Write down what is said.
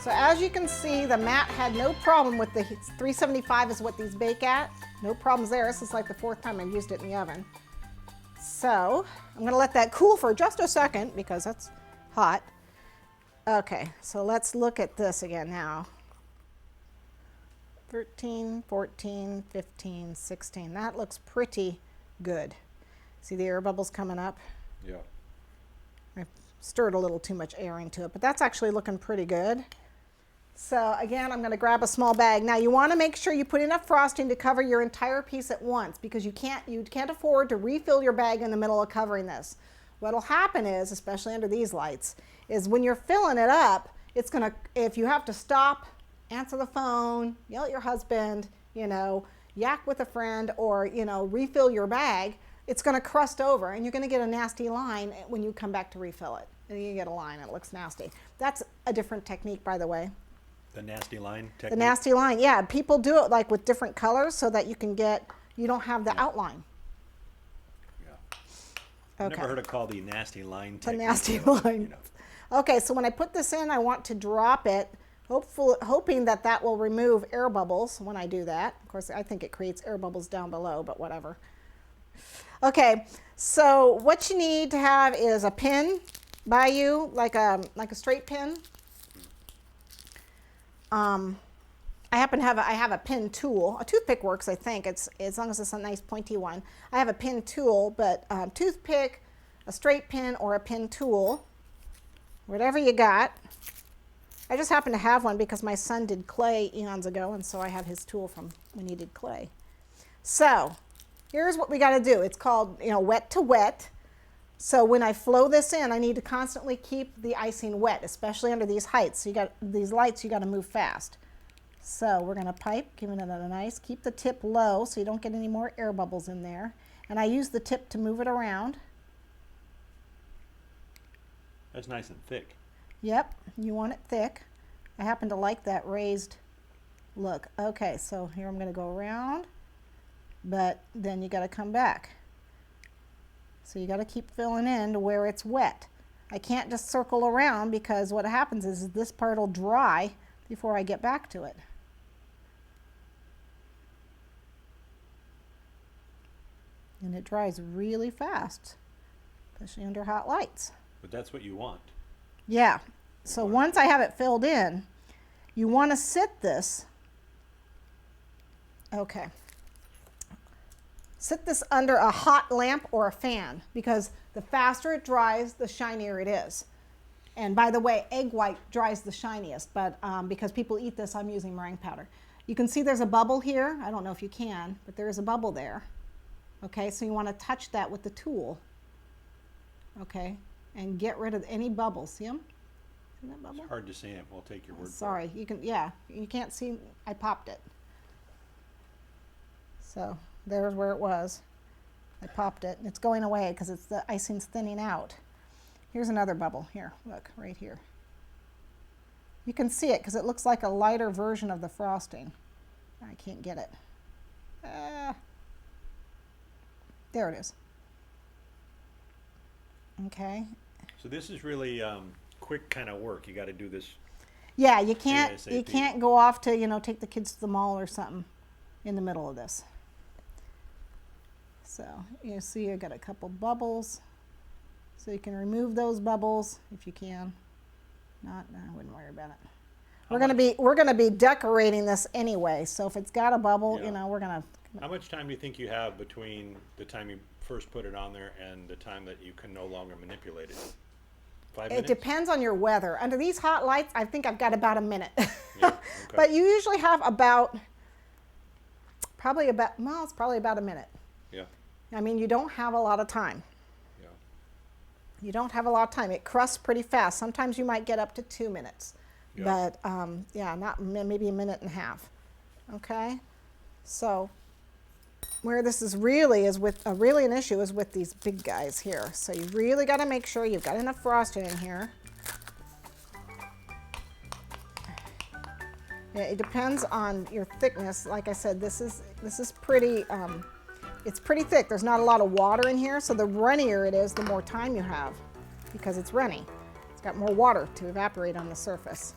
So as you can see, the mat had no problem with the 375 is what these bake at. No problems there. This is like the 4th time I've used it in the oven. So I'm gonna let that cool for just a second because that's hot. Okay, so let's look at this again now. 13, 14, 15, 16. That looks pretty good. See the air bubbles coming up? Yeah. I stirred a little too much air into it, but that's actually looking pretty good. So again, I'm going to grab a small bag. Now you want to make sure you put enough frosting to cover your entire piece at once because you can't afford to refill your bag in the middle of covering this. What'll happen is, especially under these lights, is when you're filling it up, it's going to, if you have to stop, answer the phone, yell at your husband, you know, yak with a friend, or, you know, refill your bag, it's going to crust over and you're going to get a nasty line when you come back to refill it. And you get a line and it looks nasty. That's a different technique, by the way. The nasty line technique? The nasty line, yeah. People do it like with different colors so that you don't have the outline. Yeah. I've never heard it called the nasty line technique. The nasty line. You know. Okay, so when I put this in, I want to drop it, hoping that that will remove air bubbles when I do that. Of course, I think it creates air bubbles down below, but whatever. Okay, so what you need to have is a pin by you, like a straight pin. I happen to have I have a pin tool. A toothpick works, I think. It's as long as it's a nice pointy one. I have a pin tool, but toothpick, a straight pin, or a pin tool, whatever you got. I just happen to have one because my son did clay eons ago, and so I have his tool from when he did clay. So here's what we got to do. It's called, you know, wet to wet. So when I flow this in, I need to constantly keep the icing wet, especially under these heights. So you got these lights, you got to move fast. So we're going to pipe, giving it a nice, keep the tip low so you don't get any more air bubbles in there. And I use the tip to move it around. That's nice and thick. Yep, you want it thick. I happen to like that raised look. Okay, so here I'm going to go around, but then you got to come back. So you got to keep filling in to where it's wet. I can't just circle around because what happens is this part will dry before I get back to it. And it dries really fast, especially under hot lights. But that's what you want. Yeah. So once I have it filled in, you want to sit this. Okay. Sit this under a hot lamp or a fan because the faster it dries, the shinier it is. And by the way, egg white dries the shiniest, but because people eat this, I'm using meringue powder. You can see there's a bubble here. I don't know if you can, but there is a bubble there. Okay, so you want to touch that with the tool. Okay, and get rid of any bubbles. See them? See that bubble? It's hard to see it. We'll take your word for it. Sorry, you can. Yeah, you can't see. I popped it. So there's where it was. I popped it, and it's going away because it's the icing's thinning out. Here's another bubble. Here, look, right here. You can see it because it looks like a lighter version of the frosting. I can't get it. There it is. Okay. So this is really quick kind of work. You got to do this. Yeah, you can't ASAP. you can't go off to, you know, take the kids to the mall or something in the middle of this. So you see I got a couple bubbles. So you can remove those bubbles if you can. Not, no, I wouldn't worry about it. We're gonna be decorating this anyway. So if it's got a bubble, Yeah. you know, we're gonna. How much time do you think you have between the time you first put it on there and the time that you can no longer manipulate it? 5 minutes? It depends on your weather. Under these hot lights, I think I've got about a minute. Yeah, okay. But you usually have about, it's probably about a minute. Yeah. I mean, you don't have a lot of time. Yeah. You don't have a lot of time. It crusts pretty fast. Sometimes you might get up to 2 minutes. Yeah. But yeah, not maybe a minute and a half. Okay? So where this is really an issue is with these big guys here. So you really got to make sure you've got enough frosting in here. Yeah, it depends on your thickness. Like I said, this is pretty. It's pretty thick. There's not a lot of water in here, so the runnier it is, the more time you have, because it's runny. It's got more water to evaporate on the surface.